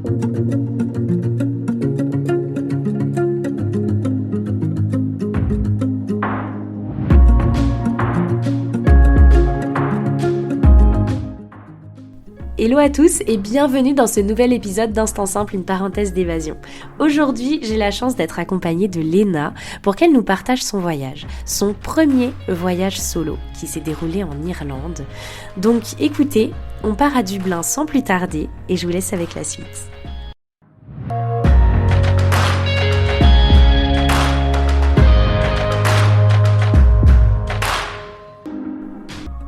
Hello à tous et bienvenue dans ce nouvel épisode d'Instant Simple, une parenthèse d'évasion. Aujourd'hui, j'ai la chance d'être accompagnée de Léna pour qu'elle nous partage son voyage, son premier voyage solo qui s'est déroulé en Irlande. Donc écoutez, on part à Dublin sans plus tarder et je vous laisse avec la suite.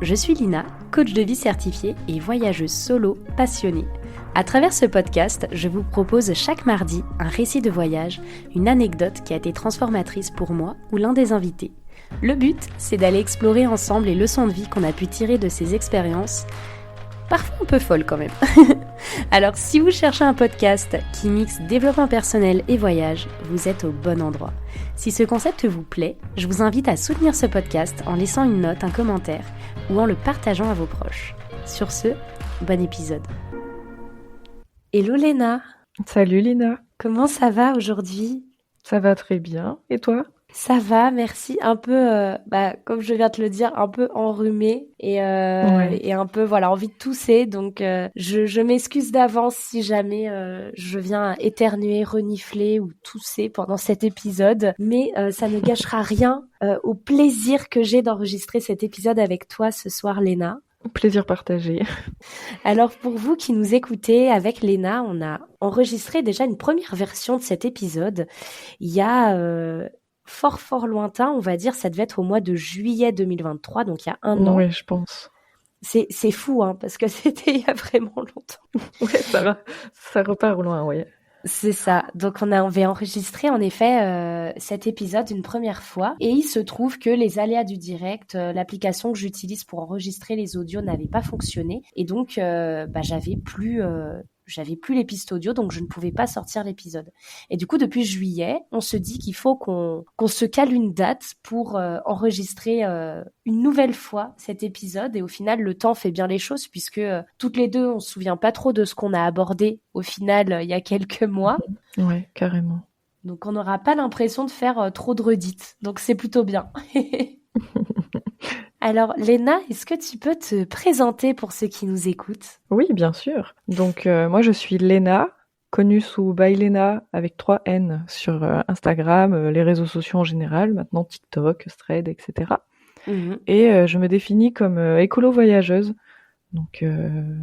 Je suis Lina, coach de vie certifiée et voyageuse solo passionnée. À travers ce podcast, je vous propose chaque mardi un récit de voyage, une anecdote qui a été transformatrice pour moi ou l'un des invités. Le but, c'est d'aller explorer ensemble les leçons de vie qu'on a pu tirer de ces expériences, parfois un peu folles quand même. Alors si vous cherchez un podcast qui mixe développement personnel et voyage, vous êtes au bon endroit. Si ce concept vous plaît, je vous invite à soutenir ce podcast en laissant une note, un commentaire ou en le partageant à vos proches. Sur ce, bon épisode. Hello Léna. Salut Lina. Comment ça va aujourd'hui ? Ça va très bien. Et toi ? Ça va, merci. Un peu, comme je viens de te le dire, un peu enrhumée et un peu, envie de tousser. Donc, je m'excuse d'avance si jamais je viens éternuer, renifler ou tousser pendant cet épisode. Mais ça ne gâchera rien au plaisir que j'ai d'enregistrer cet épisode avec toi ce soir, Léna. Plaisir partagé. Alors pour vous qui nous écoutez, avec Léna, on a enregistré déjà une première version de cet épisode. Il y a fort lointain, on va dire, ça devait être au mois de juillet 2023, donc il y a un an. Oui, je pense. C'est fou, hein, parce que c'était il y a vraiment longtemps. Ouais, ça repart au loin, oui. C'est ça. Donc on avait enregistré en effet cet épisode une première fois et il se trouve que les aléas du direct, l'application que j'utilise pour enregistrer les audios n'avait pas fonctionné et donc j'avais plus les pistes audio, donc je ne pouvais pas sortir l'épisode. Et du coup, depuis juillet, on se dit qu'il faut qu'on se cale une date pour enregistrer une nouvelle fois cet épisode. Et au final, le temps fait bien les choses, puisque toutes les deux, on se souvient pas trop de ce qu'on a abordé au final il y a quelques mois. Ouais, carrément. Donc, on n'aura pas l'impression de faire trop de redites. Donc, c'est plutôt bien. Alors, Léna, est-ce que tu peux te présenter pour ceux qui nous écoutent ? Oui, bien sûr. Donc, moi, je suis Léna, connue sous By Léna avec 3 N sur Instagram, les réseaux sociaux en général, maintenant TikTok, Thread, etc. Et je me définis comme écolo-voyageuse. Donc,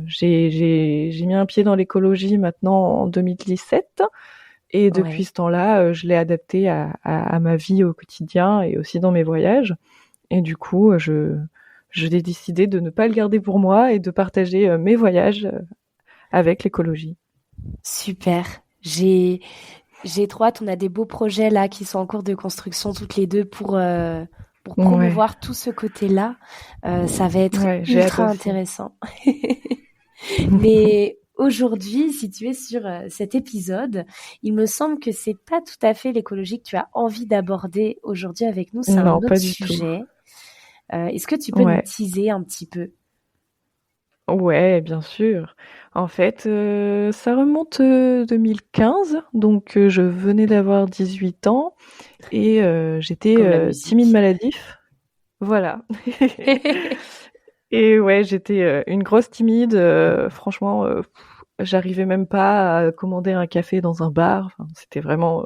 j'ai mis un pied dans l'écologie maintenant en 2017. Et depuis ce temps-là, je l'ai adapté à ma vie au quotidien et aussi dans mes voyages. Et du coup, j'ai décidé de ne pas le garder pour moi et de partager mes voyages avec l'écologie. Super. J'ai trop hâte. On a des beaux projets là qui sont en cours de construction toutes les deux pour promouvoir tout ce côté-là. Ça va être ultra intéressant. Mais aujourd'hui, si tu es sur cet épisode, il me semble que c'est pas tout à fait l'écologie que tu as envie d'aborder aujourd'hui avec nous. C'est un autre sujet. Est-ce que tu peux nous teaser un petit peu ? Ouais, bien sûr. En fait, ça remonte 2015, donc je venais d'avoir 18 ans et j'étais timide maladif. Voilà. Et ouais, j'étais une grosse timide. Franchement, j'arrivais même pas à commander un café dans un bar. Enfin, c'était vraiment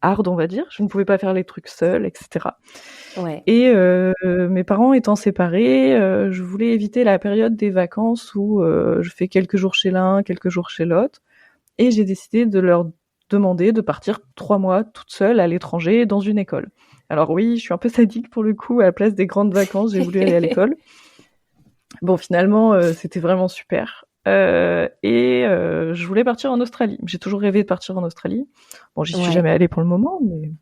hard, on va dire. Je ne pouvais pas faire les trucs seule, etc. Ouais. Et mes parents étant séparés, je voulais éviter la période des vacances où je fais quelques jours chez l'un, quelques jours chez l'autre. Et j'ai décidé de leur demander de partir 3 mois toute seule à l'étranger dans une école. Alors oui, je suis un peu sadique pour le coup. À la place des grandes vacances, j'ai voulu aller à l'école. Bon, finalement, c'était vraiment super. Je voulais partir en Australie. J'ai toujours rêvé de partir en Australie. Bon, j'y suis jamais allée pour le moment, mais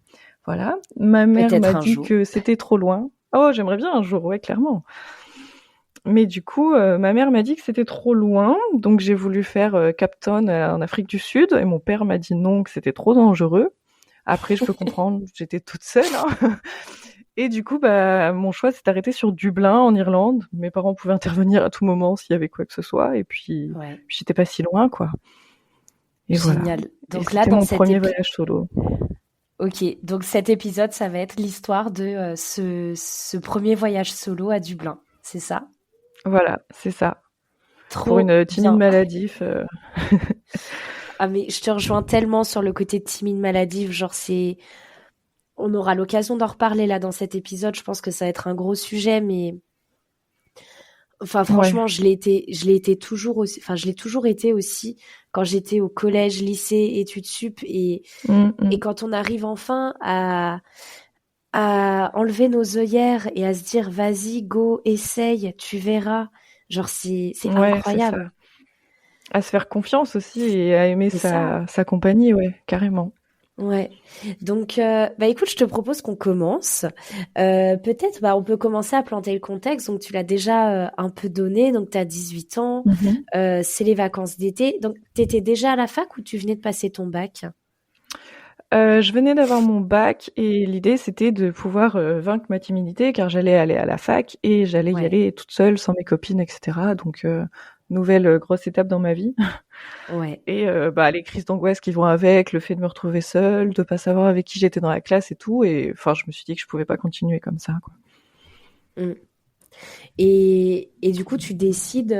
voilà. Ma mère m'a dit que c'était trop loin. Oh, j'aimerais bien un jour, ouais, clairement. Mais du coup, ma mère m'a dit que c'était trop loin, donc j'ai voulu faire Cape Town en Afrique du Sud, et mon père m'a dit non, que c'était trop dangereux. Après, je peux comprendre, j'étais toute seule, hein. Et du coup, mon choix s'est arrêté sur Dublin, en Irlande. Mes parents pouvaient intervenir à tout moment s'il y avait quoi que ce soit, et puis j'étais pas si loin, quoi. Et voilà. Génial. Et Donc là, c'était dans mon cet premier voyage solo. Ok, donc cet épisode, ça va être l'histoire de ce premier voyage solo à Dublin, c'est ça? Voilà, c'est ça. Pour Trop une timide bien. maladif. Ah mais je te rejoins tellement sur le côté timide maladive, genre c'est... On aura l'occasion d'en reparler là dans cet épisode, je pense que ça va être un gros sujet, mais... Enfin Ouais. franchement, je l'ai été toujours aussi, enfin je l'ai toujours été aussi quand j'étais au collège, lycée, études sup, et Mm. quand on arrive enfin à enlever nos œillères et à se dire vas-y, go, essaye, tu verras. Genre, c'est Ouais, c'est ça. incroyable. À se faire confiance aussi et à aimer C'est ça. sa compagnie, ouais, carrément. Ouais. Donc, bah écoute, je te propose qu'on commence. Peut-être, bah, on peut commencer à planter le contexte. Donc, tu l'as déjà un peu donné. Donc, tu as 18 ans. Mhm. C'est les vacances d'été. Donc, tu étais déjà à la fac ou tu venais de passer ton bac? Je venais d'avoir mon bac et l'idée c'était de pouvoir vaincre ma timidité car j'allais aller à la fac et j'allais y Ouais. aller toute seule sans mes copines, etc. Donc nouvelle grosse étape dans ma vie. Ouais. Et bah les crises d'angoisse qui vont avec, le fait de me retrouver seule, de pas savoir avec qui j'étais dans la classe et tout. Et enfin, je me suis dit que je pouvais pas continuer comme ça, quoi. Mm. Et du coup, tu décides.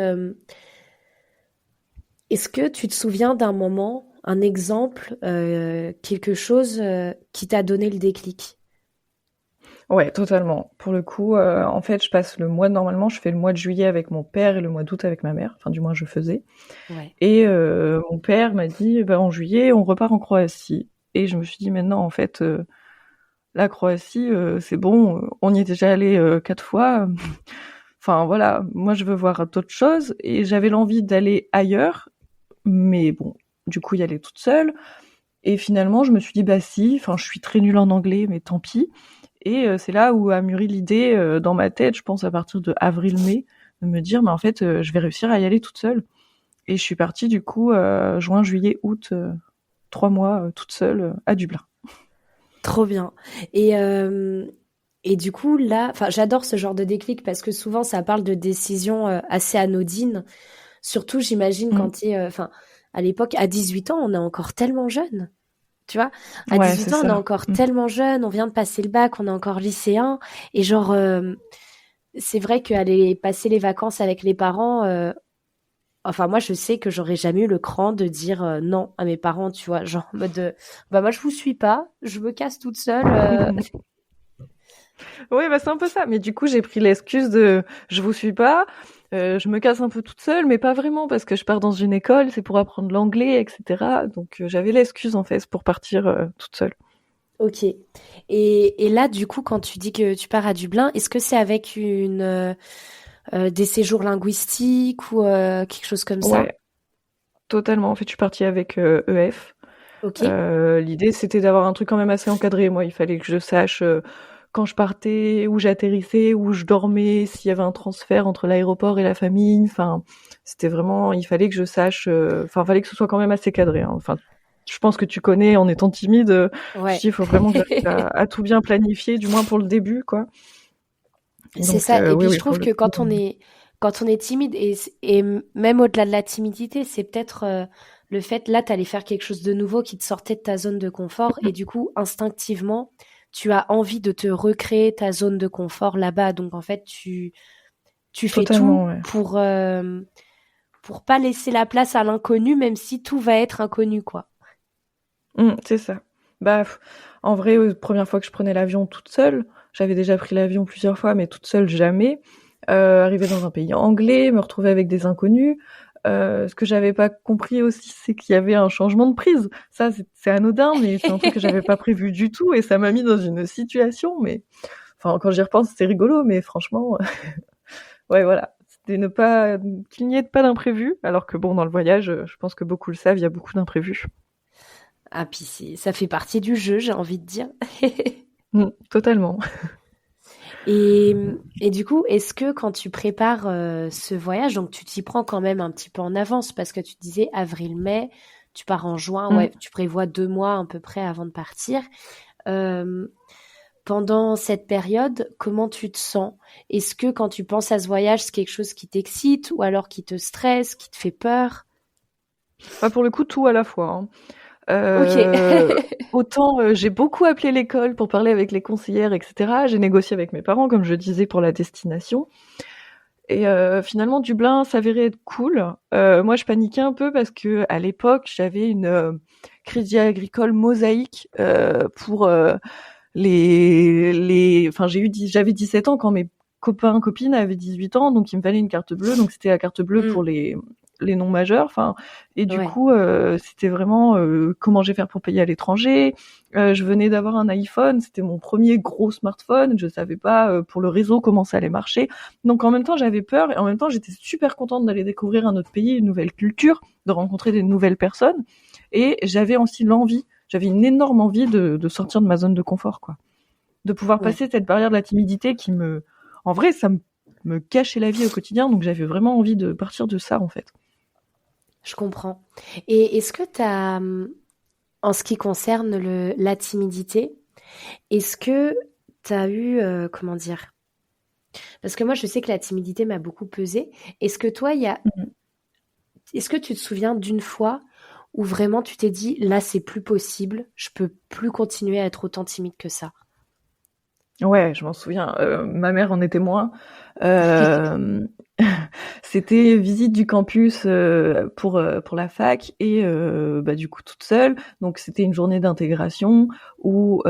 Est-ce que tu te souviens d'un moment, un exemple, quelque chose qui t'a donné le déclic? Ouais, totalement. Pour le coup, en fait, normalement, je fais le mois de juillet avec mon père et le mois d'août avec ma mère. Enfin, du moins, je faisais. Ouais. Et mon père m'a dit, bah, en juillet, on repart en Croatie. Et je me suis dit, maintenant, en fait, la Croatie, c'est bon, on y est déjà allé 4 fois. Enfin, voilà, moi, je veux voir d'autres choses. Et j'avais l'envie d'aller ailleurs. Mais bon, du coup, y aller toute seule. Et finalement, je me suis dit, bah si, enfin, je suis très nulle en anglais, mais tant pis. Et c'est là où a mûri l'idée dans ma tête, je pense à partir de avril-mai, de me dire, mais en fait, je vais réussir à y aller toute seule. Et je suis partie du coup juin, juillet, août, 3 mois toute seule à Dublin. Trop bien. Et, euh, et du coup, là, enfin, j'adore ce genre de déclic parce que souvent, ça parle de décisions assez anodines. Surtout, j'imagine, Mm. quand tu es, enfin, à l'époque, à 18 ans, on est encore tellement jeune. Tu vois, à Ouais, 18 c'est ans, on est ça. encore Mm. tellement jeune, on vient de passer le bac, on est encore lycéen. Et genre, c'est vrai qu'aller passer les vacances avec les parents, enfin, moi, je sais que j'aurais jamais eu le cran de dire non à mes parents, tu vois, genre en mode bah moi, je vous suis pas, je me casse toute seule. Oui, bah c'est un peu ça. Mais du coup, j'ai pris l'excuse de je vous suis pas, je me casse un peu toute seule, mais pas vraiment parce que je pars dans une école, c'est pour apprendre l'anglais, etc. Donc j'avais l'excuse en fait pour partir toute seule. Ok. Et là, du coup, quand tu dis que tu pars à Dublin, est-ce que c'est avec des séjours linguistiques ou quelque chose comme ça? Ouais, totalement. En fait, je suis partie avec EF. Ok. L'idée, c'était d'avoir un truc quand même assez encadré. Moi, il fallait que je sache quand je partais, où j'atterrissais, où je dormais, s'il y avait un transfert entre l'aéroport et la famille. Enfin, c'était vraiment, il fallait que je sache. Enfin, il fallait que ce soit quand même assez cadré, hein. Enfin, je pense que tu connais, en étant timide, je Ouais. dis, il faut vraiment que j'arrive à tout bien planifier, du moins pour le début, quoi. C'est Donc, ça. Et oui, puis je oui, pour trouve le que coup. quand on est timide et même au-delà de la timidité, c'est peut-être le fait là, t'allais faire quelque chose de nouveau qui te sortait de ta zone de confort et du coup, instinctivement, tu as envie de te recréer ta zone de confort là-bas. Donc en fait, tu fais Totalement, tout ouais. pour pas laisser la place à l'inconnu, même si tout va être inconnu, quoi. C'est ça. Bah, en vrai, première fois que je prenais l'avion toute seule, j'avais déjà pris l'avion plusieurs fois, mais toute seule jamais. Arriver dans un pays anglais, me retrouver avec des inconnus. Ce que j'avais pas compris aussi, c'est qu'il y avait un changement de prise. Ça, c'est anodin, mais c'est un truc que j'avais pas prévu du tout et ça m'a mis dans une situation. Mais enfin, quand j'y repense, c'est rigolo, mais franchement, ouais, voilà. C'était ne pas qu'il n'y ait pas d'imprévu, alors que bon, dans le voyage, je pense que beaucoup le savent, il y a beaucoup d'imprévus. Ah, puis ça fait partie du jeu, j'ai envie de dire. Totalement. Et du coup, est-ce que quand tu prépares ce voyage, donc tu t'y prends quand même un petit peu en avance parce que tu disais avril-mai, tu pars en juin, Mm. ouais, tu prévois 2 mois à peu près avant de partir. Euh, Pendant cette période, comment tu te sens? Est-ce que quand tu penses à ce voyage, c'est quelque chose qui t'excite ou alors qui te stresse, qui te fait peur? Bah, pour le coup, tout à la fois, hein. Ok. Autant j'ai beaucoup appelé l'école pour parler avec les conseillères, etc. J'ai négocié avec mes parents, comme je disais, pour la destination. Et finalement, Dublin s'avérait être cool. Moi, je paniquais un peu parce que à l'époque, j'avais une crédit agricole mosaïque pour Enfin, j'avais 17 ans quand mes copains copines avaient 18 ans, donc il me fallait une carte bleue. Donc c'était la carte bleue Mm. pour les non majeurs. Enfin, et du Ouais. coup, c'était vraiment comment je vais faire pour payer à l'étranger. Je venais d'avoir un iPhone, c'était mon premier gros smartphone. Je savais pas pour le réseau comment ça allait marcher. Donc en même temps, j'avais peur et en même temps, j'étais super contente d'aller découvrir un autre pays, une nouvelle culture, de rencontrer des nouvelles personnes. Et j'avais aussi j'avais une énorme envie de sortir de ma zone de confort, quoi. De pouvoir Ouais. passer cette barrière de la timidité en vrai, me cachait la vie au quotidien, donc j'avais vraiment envie de partir de ça, en fait. Je comprends. Et est-ce que tu as, en ce qui concerne la timidité, est-ce que tu as eu, comment dire? Parce que moi, je sais que la timidité m'a beaucoup pesé. Est-ce que toi, Mhm. est-ce que tu te souviens d'une fois où vraiment tu t'es dit, là, c'est plus possible, je peux plus continuer à être autant timide que ça? Ouais, je m'en souviens. Ma mère en est témoin. Euh, C'était visite du campus pour la fac et bah, du coup toute seule. Donc c'était une journée d'intégration où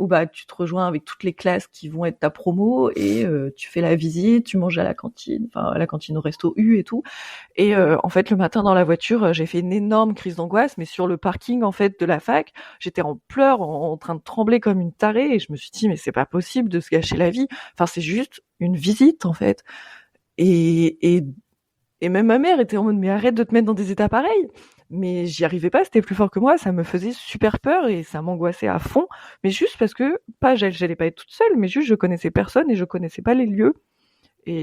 bah, tu te rejoins avec toutes les classes qui vont être ta promo et tu fais la visite, tu manges à la cantine, enfin à la cantine au resto U et tout. Et Ouais. en fait, le matin dans la voiture, j'ai fait une énorme crise d'angoisse, mais sur le parking en fait de la fac, j'étais en pleurs, en train de trembler comme une tarée, et je me suis dit mais c'est pas possible de se gâcher la vie. Enfin, c'est juste une visite en fait. Et, et, et même ma mère était en mode mais arrête de te mettre dans des états pareils. Mais j'y arrivais pas, c'était plus fort que moi, ça me faisait super peur et ça m'angoissait à fond. Mais juste parce que, pas, j'allais pas être toute seule, mais juste je connaissais personne et je connaissais pas les lieux.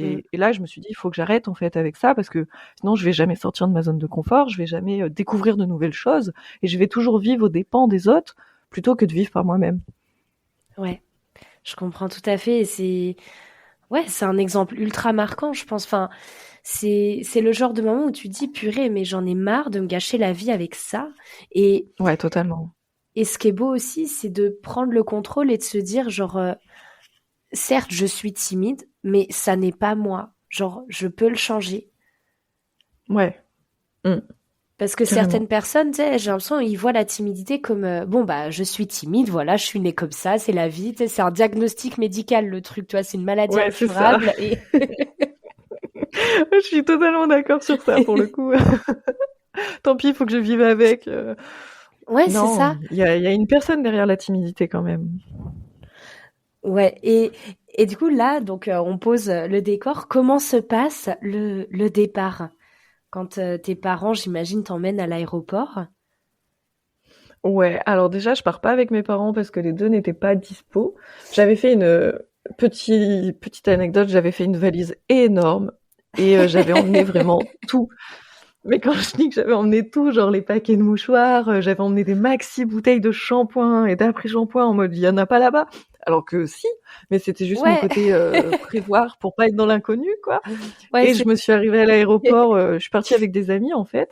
Mm. Et là, je me suis dit, il faut que j'arrête en fait avec ça parce que sinon, je vais jamais sortir de ma zone de confort, je vais jamais découvrir de nouvelles choses et je vais toujours vivre aux dépens des autres plutôt que de vivre par moi-même. Ouais, je comprends tout à fait. Et ouais, c'est un exemple ultra marquant, je pense. Enfin, c'est le genre de moment où tu dis, purée, mais j'en ai marre de me gâcher la vie avec ça. Et, Ouais, totalement. et ce qui est beau aussi, c'est de prendre le contrôle et de se dire, genre, certes, je suis timide, mais ça n'est pas moi. Genre, je peux le changer. Ouais, mm, Parce que certaines carrément. personnes, tu sais, j'ai l'impression, ils voient la timidité comme, bon, bah, je suis timide, voilà, je suis née comme ça, c'est la vie, tu sais, c'est un diagnostic médical, le truc, tu vois, c'est une maladie Ouais, c'est ça. incurable. Et Je suis totalement d'accord sur ça pour le coup. Tant pis, il faut que je vive avec. ouais, c'est Non, ça. il y a une personne derrière la timidité quand même. Ouais, et du coup, là, donc, on pose le décor. Comment se passe le départ? Quand tes parents, j'imagine, t'emmènent à l'aéroport? Ouais, alors déjà, je pars pas avec mes parents parce que les deux n'étaient pas dispo. J'avais fait une petite anecdote, j'avais fait une valise énorme et j'avais emmené vraiment tout. Mais quand je dis que j'avais emmené tout, genre les paquets de mouchoirs, j'avais emmené des maxi bouteilles de shampoing et d'après-shampoing en mode il y en a pas là-bas. Alors que si, mais c'était juste mon Ouais, côté prévoir pour pas être dans l'inconnu, quoi. ouais, Et c'est je me suis arrivée à l'aéroport, je suis partie avec des amis en fait.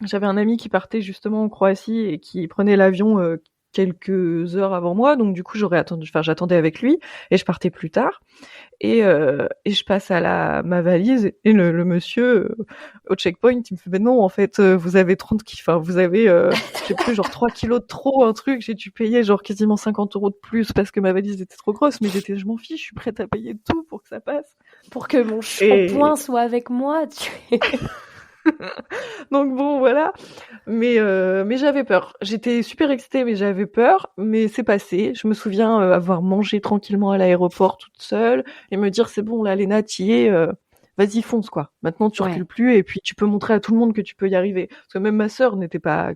J'avais un ami qui partait justement en Croatie et qui prenait l'avion quelques heures avant moi, donc du coup j'attendais avec lui et je partais plus tard. Et je passe à ma valise et le monsieur au checkpoint il me fait mais non en fait vous avez 30 enfin vous avez je sais plus genre 3 kilos de trop un truc, j'ai dû payer genre quasiment 50 € de plus parce que ma valise était trop grosse, mais je m'en fiche, je suis prête à payer tout pour que ça passe. pour que mon shampoing Et soit avec moi, tu... donc bon voilà. Mais j'avais peur. J'étais super excitée, mais j'avais peur. Mais c'est passé. Je me souviens avoir mangé tranquillement à l'aéroport toute seule et me dire c'est bon, là, Léna, t'y es. Vas-y, fonce quoi. Maintenant, tu Ouais, recules plus et puis tu peux montrer à tout le monde que tu peux y arriver. Parce que même ma sœur n'était pas.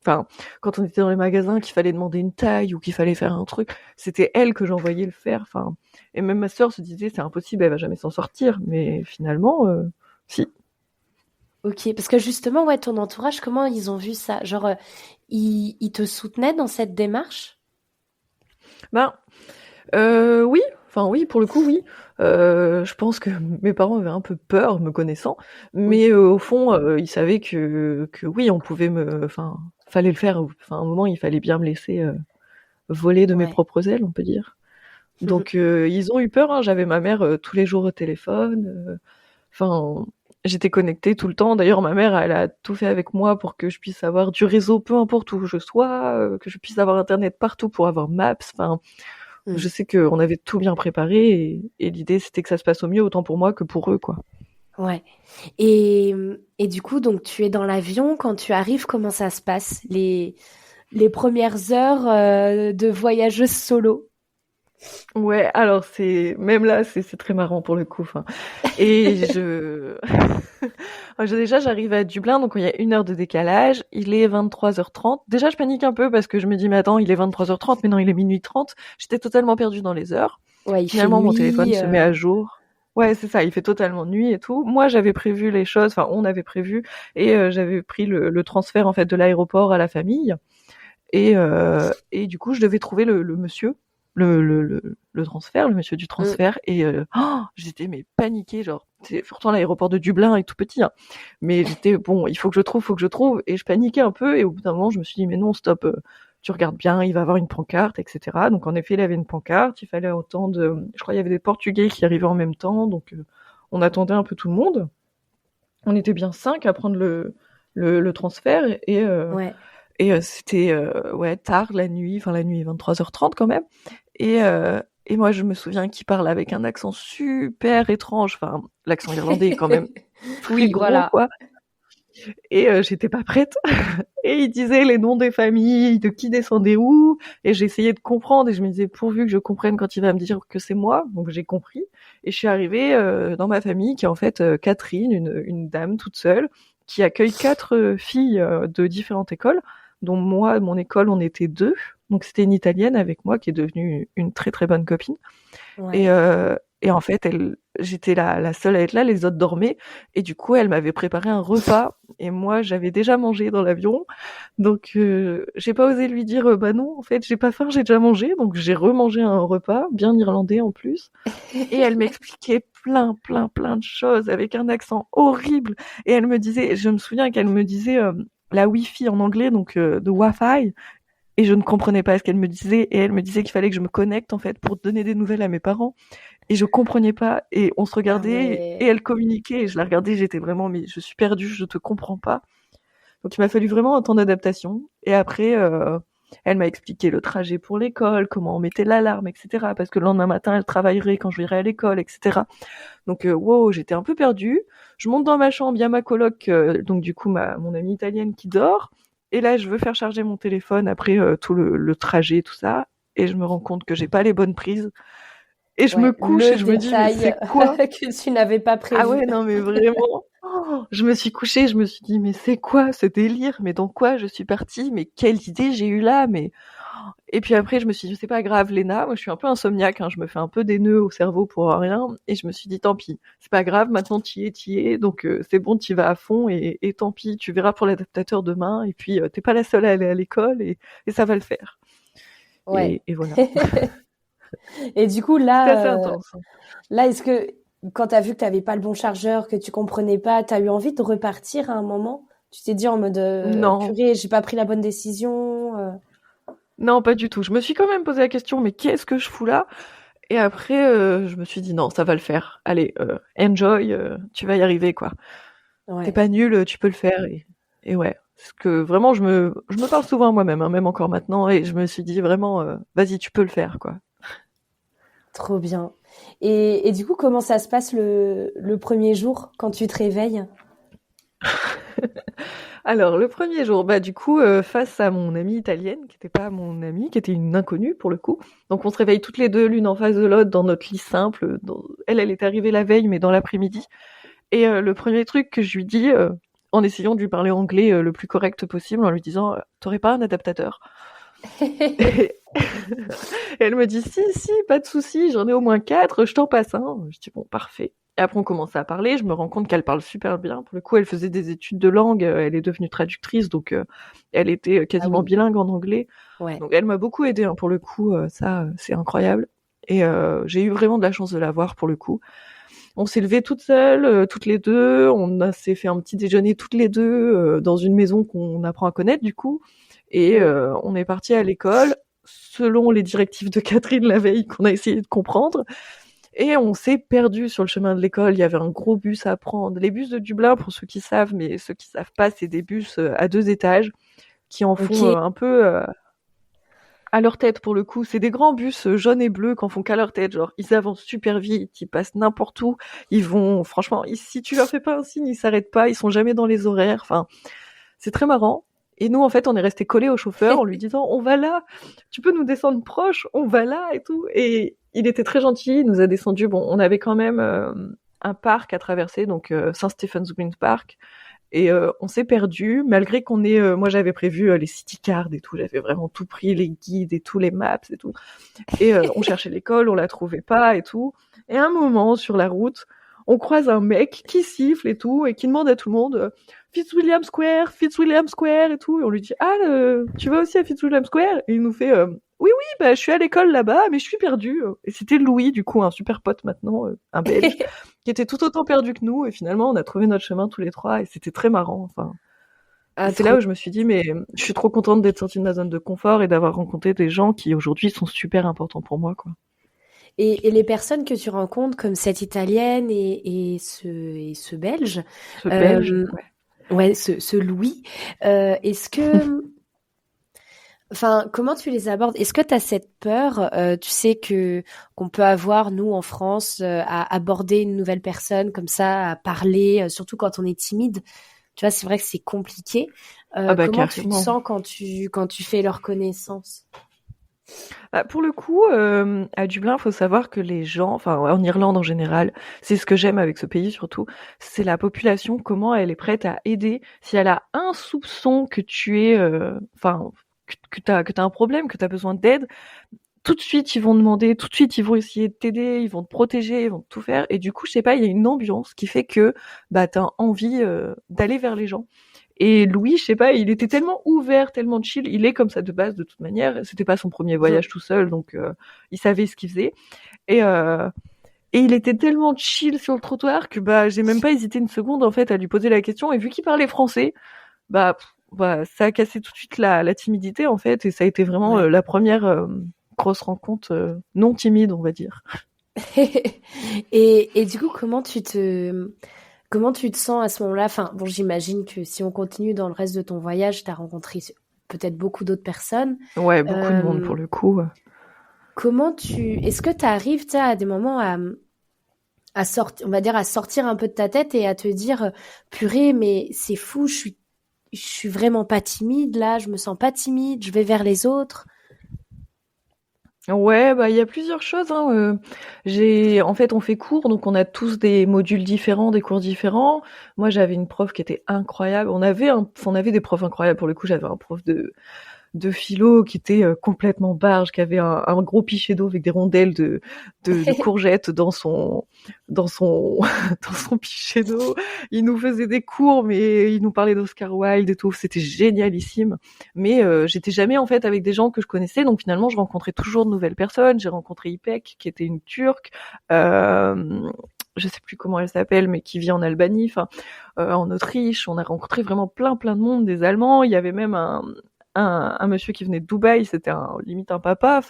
Enfin, quand on était dans les magasins, qu'il fallait demander une taille ou qu'il fallait faire un truc, c'était elle que j'envoyais le faire. Enfin, et même ma sœur se disait c'est impossible, elle va jamais s'en sortir. Mais finalement, si. ok. Parce que justement, ouais, ton entourage, comment ils ont vu ça? Genre, ils te soutenaient dans cette démarche? Ben, oui, enfin oui, pour le coup, oui. Je pense que mes parents avaient un peu peur, me connaissant, Oui. mais au fond, ils savaient que oui, on pouvait fallait le faire. Enfin, à un moment, il fallait bien me laisser voler de mes Ouais. propres ailes, on peut dire. Donc, ils ont eu peur, hein. J'avais ma mère tous les jours au téléphone. Enfin, j'étais connectée tout le temps. D'ailleurs, ma mère, elle a tout fait avec moi pour que je puisse avoir du réseau, peu importe où je sois, que je puisse avoir Internet partout pour avoir Maps. Enfin, Mm. je sais qu'on avait tout bien préparé et l'idée, c'était que ça se passe au mieux, autant pour moi que pour eux, quoi. Ouais. Et du coup, donc tu es dans l'avion. Quand tu arrives, comment ça se passe, les premières heures de voyageuse solo? Ouais, alors même là, c'est très marrant pour le coup. Enfin, et déjà, j'arrive à Dublin, donc il y a 1 heure de décalage. Il est 23h30. Déjà, je panique un peu parce que je me dis, mais attends, il est 23h30, mais non, il est minuit 30. J'étais totalement perdue dans les heures. Ouais, il fait Finalement, mon téléphone nuit. se met à jour. Ouais, c'est ça, il fait totalement nuit et tout. Moi, j'avais prévu les choses, enfin, on avait prévu, et j'avais pris le transfert en fait de l'aéroport à la famille. Et du coup, je devais trouver le monsieur, le transfert, le monsieur du Mm. transfert. Et j'étais mais paniquée, genre. Pourtant l'aéroport de Dublin est tout petit, hein. Mais j'étais bon, il faut que je trouve, faut que je trouve. Et je paniquais un peu. Et au bout d'un moment, je me suis dit mais non, stop. Tu regardes bien, il va avoir une pancarte, etc. Donc en effet, il avait une pancarte. Il fallait autant de, je crois, il y avait des Portugais qui arrivaient en même temps. Donc on attendait un peu tout le monde. On était bien 5 à prendre le transfert Ouais. et c'était ouais tard la nuit, enfin la nuit 23h30 quand même. Et moi je me souviens qu'il parle avec un accent super étrange, enfin l'accent irlandais est quand même très Oui, gros voilà. quoi. Et j'étais pas prête. Et il disait les noms des familles, de qui descendait où, et j'essayais de comprendre et je me disais pourvu que je comprenne quand il va me dire que c'est moi. Donc j'ai compris et je suis arrivée dans ma famille qui est en fait Catherine, une dame toute seule qui accueille 4 filles de différentes écoles, dont moi, mon école, on était 2. Donc c'était une Italienne avec moi qui est devenue une très très bonne copine. Et, Ouais. euh, et en fait, j'étais la seule à être là, les autres dormaient. Et du coup, elle m'avait préparé un repas. Et moi, j'avais déjà mangé dans l'avion. Donc, j'ai pas osé lui dire, bah non, en fait, j'ai pas faim, j'ai déjà mangé. Donc, j'ai remangé un repas, bien irlandais en plus. Et elle m'expliquait plein de choses avec un accent horrible. Et elle me disait, je me souviens qu'elle me disait la Wi-Fi en anglais, donc de Wi-Fi. Et je ne comprenais pas ce qu'elle me disait. Et elle me disait qu'il fallait que je me connecte, en fait, pour donner des nouvelles à mes parents. Et je comprenais pas. Et on se Ah regardait et ouais. elle communiquait. Et je la regardais, j'étais vraiment, mais je suis perdue, je te comprends pas. Donc il m'a fallu vraiment un temps d'adaptation. Et après, elle m'a expliqué le trajet pour l'école, comment on mettait l'alarme, etc. Parce que le lendemain matin, elle travaillerait quand je irais à l'école, etc. Donc wow, j'étais un peu perdue. Je monte dans ma chambre, il y a ma coloc, donc du coup mon amie italienne qui dort. Et là, je veux faire charger mon téléphone après tout le trajet, tout ça. Et je me rends compte que j'ai pas les bonnes prises. Et je me Ouais, couche le et je me dis, mais détail c'est quoi? que tu n'avais pas Ah prévu. ouais, non, mais vraiment. Oh, je me suis couchée, je me suis dit, mais c'est quoi ce délire? Mais dans quoi je suis partie? Mais quelle idée j'ai eue là? Mais et puis après, je me suis dit, c'est pas grave, Léna. Moi, je suis un peu insomniaque, hein, je me fais un peu des nœuds au cerveau pour rien. Et je me suis dit, tant pis, c'est pas grave, maintenant t'y es. Donc c'est bon, t'y vas à fond. Et tant pis, tu verras pour l'adaptateur demain. Et puis t'es pas la seule à aller à l'école et ça va le faire. Ouais. Et voilà. Et du coup, C'était assez là, intense. là, est-ce que quand tu as vu que tu n'avais pas le bon chargeur, que tu comprenais pas, tu as eu envie de repartir à un moment? Tu t'es dit en mode Non, purée, j'ai pas pris la bonne décision. non, pas du tout. Je me suis quand même posé la question, mais qu'est-ce que je fous là? Et après, je me suis dit non, ça va le faire. Allez, enjoy, tu vas y arriver quoi. T'es Ouais, pas nul, tu peux le faire. Et ouais, parce que vraiment, je me parle souvent à moi-même, hein, même encore maintenant, et je me suis dit vraiment, vas-y, tu peux le faire quoi. trop bien. Et du coup, comment ça se passe le premier jour quand tu te réveilles? Alors le premier jour, bah du coup, face à mon amie italienne, qui était pas mon amie, qui était une inconnue pour le coup. Donc on se réveille toutes les deux, l'une en face de l'autre, dans notre lit simple. Elle est arrivée la veille, mais dans l'après-midi. Et le premier truc que je lui dis, en essayant de lui parler anglais le plus correct possible, en lui disant t'aurais pas un adaptateur? Et elle me dit si, pas de souci, j'en ai au moins 4, je t'en passe un. Je dis bon, parfait. Et après on commence à parler, je me rends compte qu'elle parle super bien. Pour le coup, elle faisait des études de langue, elle est devenue traductrice, donc elle était Ah quasiment oui, bilingue en anglais. ouais. Donc elle m'a beaucoup aidée, hein, pour le coup, ça c'est incroyable. Et j'ai eu vraiment de la chance de l'avoir pour le coup. On s'est levées toutes seules, toutes les deux. S'est fait un petit déjeuner toutes les deux dans une maison qu'on apprend à connaître du coup. Et on est parti à l'école selon les directives de Catherine la veille qu'on a essayé de comprendre. Et on s'est perdu sur le chemin de l'école. Il y avait un gros bus à prendre. Les bus de Dublin, pour ceux qui savent, mais ceux qui savent pas, c'est des bus à 2 étages qui en font Ok. un peu à leur tête pour le coup. C'est des grands bus jaunes et bleus qu'en font qu'à leur tête. Genre, ils avancent super vite, ils passent n'importe où. Ils vont, franchement, si tu leur fais pas un signe, ils s'arrêtent pas. Ils sont jamais dans les horaires. Enfin, c'est très marrant. Et nous, en fait, on est resté collés au chauffeur en lui disant, on va là, tu peux nous descendre proche, on va là et tout. Et il était très gentil, il nous a descendu. Bon, on avait quand même un parc à traverser, donc Saint Stephen's Green Park. Et on s'est perdu, malgré qu'on ait, moi j'avais prévu les city cards et tout, j'avais vraiment tout pris, les guides et tous les maps et tout. Et on cherchait l'école, on la trouvait pas et tout. Et à un moment, sur la route, on croise un mec qui siffle et tout, et qui demande à tout le monde Fitzwilliam Square, Fitzwilliam Square et tout. Et on lui dit tu vas aussi à Fitzwilliam Square? Et il nous fait oui, oui, bah je suis à l'école là-bas, mais je suis perdu. Et c'était Louis, du coup, un super pote maintenant, un Belge, qui était tout autant perdu que nous. Et finalement, on a trouvé notre chemin tous les trois, et c'était très marrant. Enfin, Ah, c'est là trop. où je me suis dit, mais je suis trop contente d'être sortie de ma zone de confort et d'avoir rencontré des gens qui aujourd'hui sont super importants pour moi, quoi. Et les personnes que tu rencontres, comme cette Italienne et ce Belge, Ce Belge, euh, ouais. ouais, ce Louis, est-ce que, enfin, comment tu les abordes? Est-ce que tu as cette peur, tu sais, qu'on peut avoir, nous, en France, à aborder une nouvelle personne comme ça, à parler, surtout quand on est timide? Tu vois, c'est vrai que c'est compliqué. Ah bah Comment tu te carrément. sens quand tu fais leur connaissance? Bah, pour le coup, à Dublin, faut savoir que les gens, enfin ouais, en Irlande en général, c'est ce que j'aime avec ce pays surtout, c'est la population, comment elle est prête à aider. Si elle a un soupçon que tu es, enfin, que t'as un problème, que t'as besoin d'aide, tout de suite ils vont demander, tout de suite ils vont essayer de t'aider, ils vont te protéger, ils vont tout faire. Et du coup, je sais pas, il y a une ambiance qui fait que bah t'as envie d'aller vers les gens. Et Louis, je sais pas, il était tellement ouvert, tellement chill. Il est comme ça de base de toute manière. C'était pas son premier voyage tout seul, donc il savait ce qu'il faisait. Et il était tellement chill sur le trottoir que bah j'ai même pas hésité une seconde en fait à lui poser la question. Et vu qu'il parlait français, bah ça a cassé tout de suite la timidité en fait. Et ça a été vraiment Ouais. la première grosse rencontre non timide, on va dire. Et du coup, comment tu te sens à ce moment-là? Enfin, bon, j'imagine que si on continue dans le reste de ton voyage, tu as rencontré peut-être beaucoup d'autres personnes. Ouais, beaucoup de monde Euh, pour le coup. est-ce que tu arrives, à des moments à sortir, on va dire, à sortir un peu de ta tête et à te dire, purée, mais c'est fou, je suis vraiment pas timide là, je me sens pas timide, je vais vers les autres. Ouais, bah il y a plusieurs choses, hein. En fait, on fait cours, donc on a tous des modules différents, des cours différents. Moi, j'avais une prof qui était incroyable. On avait des profs incroyables pour le coup. J'avais un prof de philo qui était complètement barge, qui avait un gros pichet d'eau avec des rondelles de courgettes dans son dans son pichet d'eau. Il nous faisait des cours, mais il nous parlait d'Oscar Wilde et tout. C'était génialissime. Mais j'étais jamais en fait avec des gens que je connaissais, donc finalement je rencontrais toujours de nouvelles personnes. J'ai rencontré Ipek, qui était une Turque. Je sais plus comment elle s'appelle, mais qui vit en Albanie, enfin en Autriche. On a rencontré vraiment plein de monde, des Allemands. Il y avait même un monsieur qui venait de Dubaï, c'était limite un papa.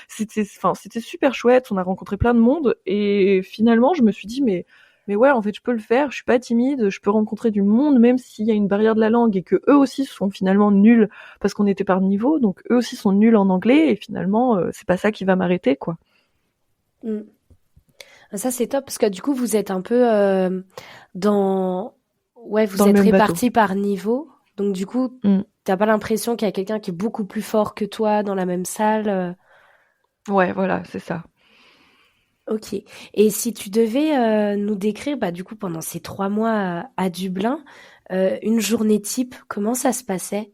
C'était super chouette. On a rencontré plein de monde et finalement, je me suis dit mais ouais, en fait, je peux le faire. Je suis pas timide. Je peux rencontrer du monde, même s'il y a une barrière de la langue et que eux aussi sont finalement nuls parce qu'on était par niveau. Donc eux aussi sont nuls en anglais et finalement, c'est pas ça qui va m'arrêter, quoi. Mm. Ça, c'est top parce que du coup, vous êtes un peu dans... Ouais, vous Dans le êtes même bateau. répartis par niveau. Donc, du coup, Mm. t'as pas l'impression qu'il y a quelqu'un qui est beaucoup plus fort que toi dans la même salle. Ouais, voilà, c'est ça. Ok. Et si tu devais nous décrire, bah, du coup, pendant ces 3 mois à Dublin, une journée type, comment ça se passait?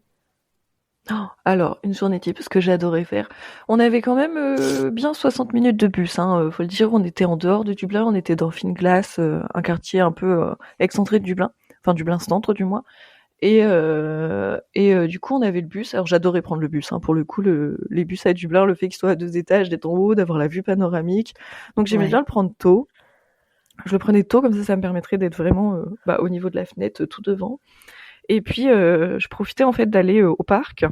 Oh, alors, une journée type, ce que j'adorais faire. On avait quand même bien 60 minutes de bus, hein, faut le dire. On était en dehors de Dublin, on était dans Finglas, un quartier un peu excentré de Dublin, enfin Dublin centre du moins. Du coup, on avait le bus. Alors, j'adorais prendre le bus. Hein. Pour le coup, les bus à Dublin, le fait qu'ils soient à 2 étages, d'être en haut, d'avoir la vue panoramique. Donc, j'aimais bien le prendre tôt. Je le prenais tôt, comme ça me permettrait d'être vraiment au niveau de la fenêtre, tout devant. Et puis, je profitais en fait d'aller au parc.